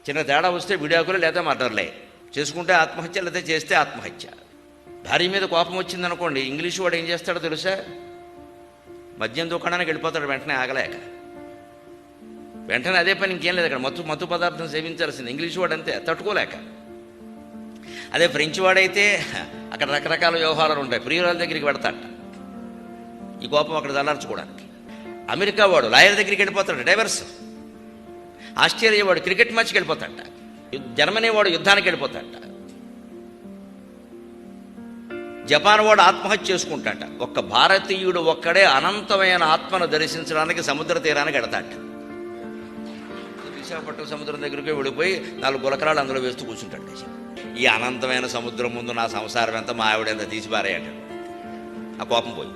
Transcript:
చిన్న తేడా వస్తే విడాకులు లేదా మర్డర్లే, చేసుకుంటే ఆత్మహత్య లేదా చేస్తే ఆత్మహత్య. భార్య మీద కోపం వచ్చిందనుకోండి, ఇంగ్లీష్ వాడు ఏం చేస్తాడో తెలుసా? మద్యం దుకాణానికి వెళ్ళిపోతాడు వెంటనే ఆగలేక. వెంటనే అదే పని, ఇంకేం లేదు అక్కడ, మత్తు పదార్థం సేవించాల్సింది. ఇంగ్లీష్ వాడు అంతే, తట్టుకోలేక. అదే ఫ్రెంచ్ వాడైతే అక్కడ రకరకాల వ్యవహారాలు ఉంటాయి, ప్రియురాల దగ్గరికి పెడతాట ఈ కోపం అక్కడ చల్లార్చుకోవడానికి. అమెరికా వాడు లాయర్ దగ్గరికి వెళ్ళిపోతాడు, డైవర్స్. ఆస్ట్రేలియా వాడు క్రికెట్ మ్యాచ్కి వెళ్ళిపోతాడట. జర్మనీ వాడు యుద్ధానికి వెళ్ళిపోతాడట. జపాన్ వాడు ఆత్మహత్య చేసుకుంటాట. ఒక్క భారతీయుడు ఒక్కడే అనంతమైన ఆత్మను దర్శించడానికి సముద్ర తీరానికి వెడతాట. విశాఖపట్నం సముద్రం దగ్గరికి వెళ్ళిపోయి 4 గులకరాలు అందులో వేస్తూ కూర్చుంటాడు. ఈ అనంతమైన సముద్రం ముందు నా సంసారం ఎంత, మా ఆవిడ ఎంత తీసి పారేయట. ఆ కోపం పోయి